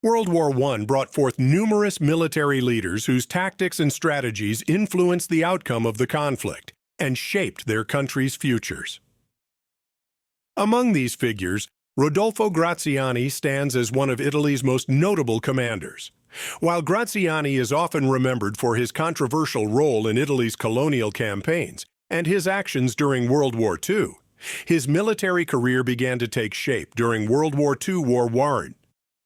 World War I brought forth numerous military leaders whose tactics and strategies influenced the outcome of the conflict and shaped their country's futures. Among these figures, Rodolfo Graziani stands as one of Italy's most notable commanders. While Graziani is often remembered for his controversial role in Italy's colonial campaigns and his actions during World War II, his military career began to take shape during World War II war worn.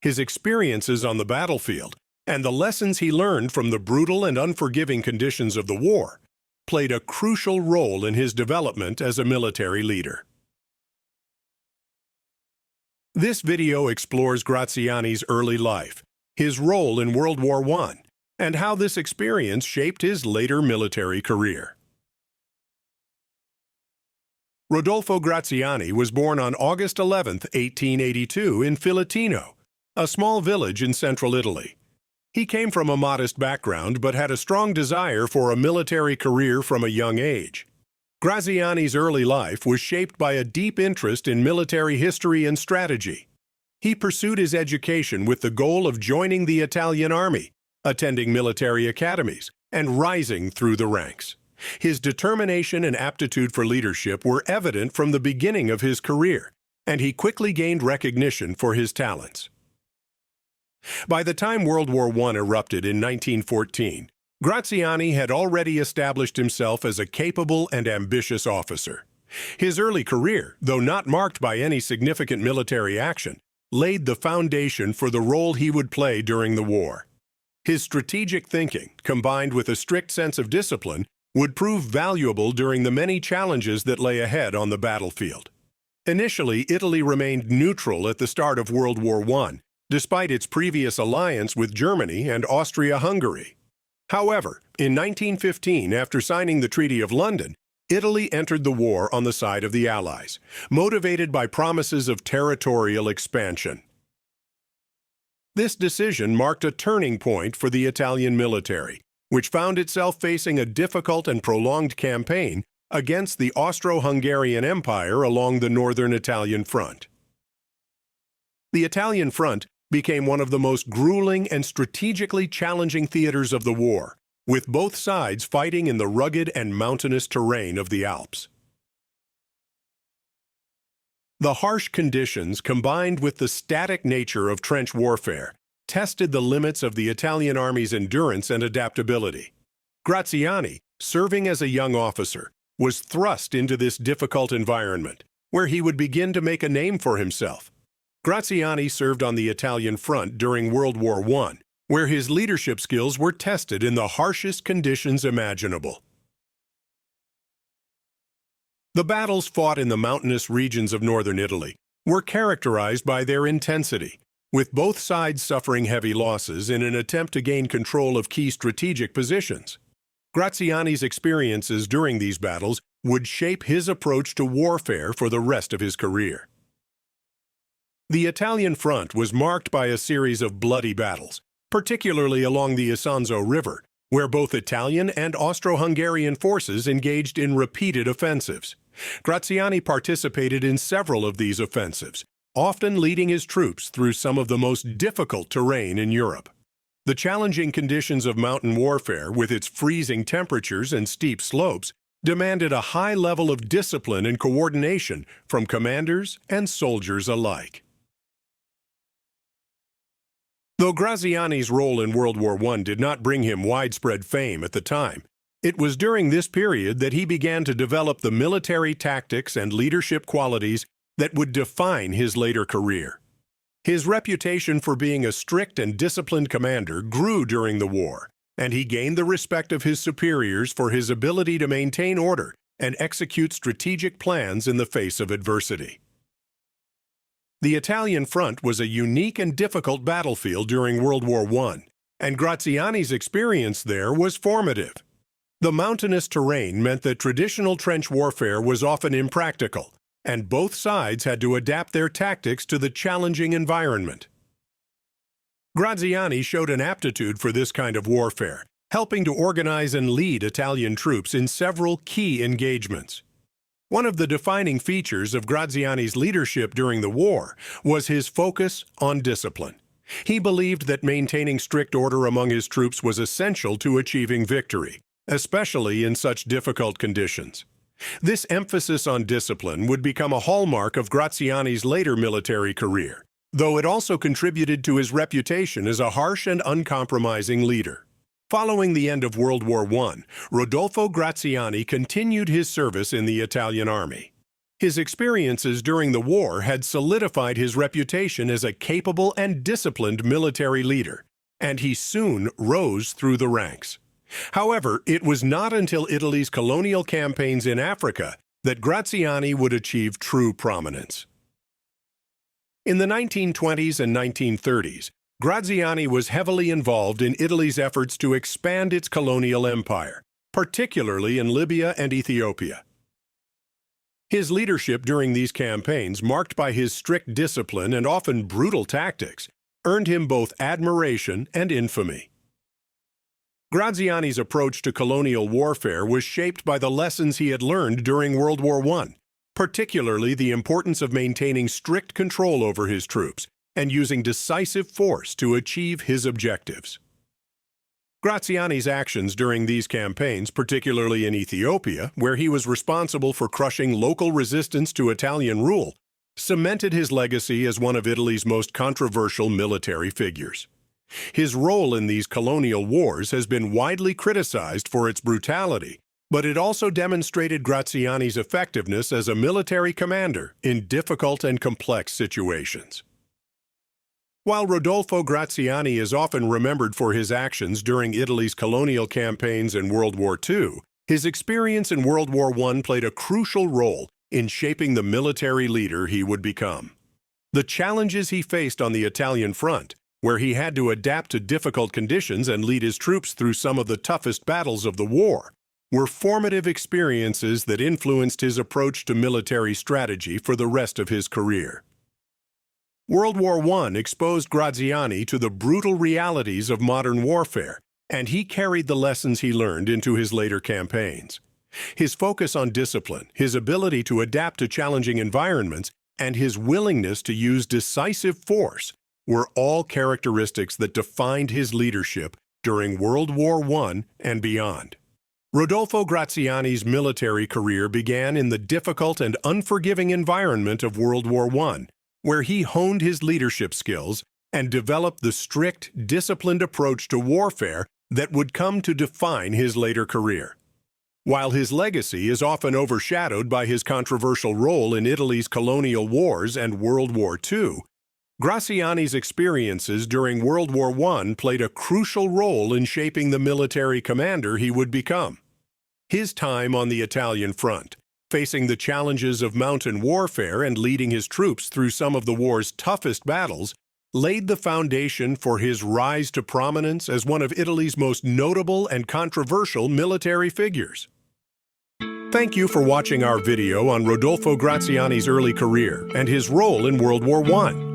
His experiences on the battlefield and the lessons he learned from the brutal and unforgiving conditions of the war played a crucial role in his development as a military leader. This video explores Graziani's early life, his role in World War I, and how this experience shaped his later military career. Rodolfo Graziani was born on August 11, 1882, in Filatino, a small village in central Italy. He came from a modest background but had a strong desire for a military career from a young age. Graziani's early life was shaped by a deep interest in military history and strategy. He pursued his education with the goal of joining the Italian army, attending military academies, and rising through the ranks. His determination and aptitude for leadership were evident from the beginning of his career, and he quickly gained recognition for his talents. By the time World War I erupted in 1914, Graziani had already established himself as a capable and ambitious officer. His early career, though not marked by any significant military action, laid the foundation for the role he would play during the war. His strategic thinking, combined with a strict sense of discipline, would prove valuable during the many challenges that lay ahead on the battlefield. Initially, Italy remained neutral at the start of World War I, despite its previous alliance with Germany and Austria-Hungary. However, in 1915, after signing the Treaty of London, Italy entered the war on the side of the Allies, motivated by promises of territorial expansion. This decision marked a turning point for the Italian military, which found itself facing a difficult and prolonged campaign against the Austro-Hungarian Empire along the northern Italian front. The Italian front became one of the most grueling and strategically challenging theaters of the war, with both sides fighting in the rugged and mountainous terrain of the Alps. The harsh conditions, combined with the static nature of trench warfare, tested the limits of the Italian army's endurance and adaptability. Graziani, serving as a young officer, was thrust into this difficult environment, where he would begin to make a name for himself. Graziani served on the Italian front during World War I, where his leadership skills were tested in the harshest conditions imaginable. The battles fought in the mountainous regions of northern Italy were characterized by their intensity, with both sides suffering heavy losses in an attempt to gain control of key strategic positions. Graziani's experiences during these battles would shape his approach to warfare for the rest of his career. The Italian front was marked by a series of bloody battles, particularly along the Isonzo River, where both Italian and Austro-Hungarian forces engaged in repeated offensives. Graziani participated in several of these offensives, often leading his troops through some of the most difficult terrain in Europe. The challenging conditions of mountain warfare, with its freezing temperatures and steep slopes, demanded a high level of discipline and coordination from commanders and soldiers alike. Though Graziani's role in World War I did not bring him widespread fame at the time, it was during this period that he began to develop the military tactics and leadership qualities that would define his later career. His reputation for being a strict and disciplined commander grew during the war, and he gained the respect of his superiors for his ability to maintain order and execute strategic plans in the face of adversity. The Italian front was a unique and difficult battlefield during World War I, and Graziani's experience there was formative. The mountainous terrain meant that traditional trench warfare was often impractical, and both sides had to adapt their tactics to the challenging environment. Graziani showed an aptitude for this kind of warfare, helping to organize and lead Italian troops in several key engagements. One of the defining features of Graziani's leadership during the war was his focus on discipline. He believed that maintaining strict order among his troops was essential to achieving victory, especially in such difficult conditions. This emphasis on discipline would become a hallmark of Graziani's later military career, though it also contributed to his reputation as a harsh and uncompromising leader. Following the end of World War I, Rodolfo Graziani continued his service in the Italian army. His experiences during the war had solidified his reputation as a capable and disciplined military leader, and he soon rose through the ranks. However, it was not until Italy's colonial campaigns in Africa that Graziani would achieve true prominence. In the 1920s and 1930s, Graziani was heavily involved in Italy's efforts to expand its colonial empire, particularly in Libya and Ethiopia. His leadership during these campaigns, marked by his strict discipline and often brutal tactics, earned him both admiration and infamy. Graziani's approach to colonial warfare was shaped by the lessons he had learned during World War I, particularly the importance of maintaining strict control over his troops and using decisive force to achieve his objectives. Graziani's actions during these campaigns, particularly in Ethiopia, where he was responsible for crushing local resistance to Italian rule, cemented his legacy as one of Italy's most controversial military figures. His role in these colonial wars has been widely criticized for its brutality, but it also demonstrated Graziani's effectiveness as a military commander in difficult and complex situations. While Rodolfo Graziani is often remembered for his actions during Italy's colonial campaigns in World War II, his experience in World War I played a crucial role in shaping the military leader he would become. The challenges he faced on the Italian front, where he had to adapt to difficult conditions and lead his troops through some of the toughest battles of the war, were formative experiences that influenced his approach to military strategy for the rest of his career. World War I exposed Graziani to the brutal realities of modern warfare, and he carried the lessons he learned into his later campaigns. His focus on discipline, his ability to adapt to challenging environments, and his willingness to use decisive force were all characteristics that defined his leadership during World War I and beyond. Rodolfo Graziani's military career began in the difficult and unforgiving environment of World War I, where he honed his leadership skills and developed the strict, disciplined approach to warfare that would come to define his later career. While his legacy is often overshadowed by his controversial role in Italy's colonial wars and World War II, Graziani's experiences during World War I played a crucial role in shaping the military commander he would become. His time on the Italian front, facing the challenges of mountain warfare and leading his troops through some of the war's toughest battles, laid the foundation for his rise to prominence as one of Italy's most notable and controversial military figures. Thank you for watching our video on Rodolfo Graziani's early career and his role in World War I.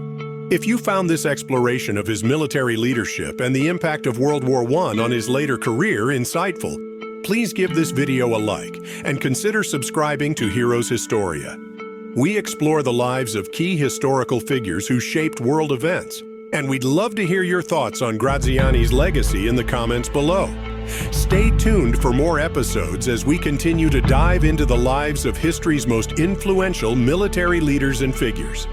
If you found this exploration of his military leadership and the impact of World War I on his later career insightful, please give this video a like and consider subscribing to Heroes Historia. We explore the lives of key historical figures who shaped world events, and we'd love to hear your thoughts on Graziani's legacy in the comments below. Stay tuned for more episodes as we continue to dive into the lives of history's most influential military leaders and figures.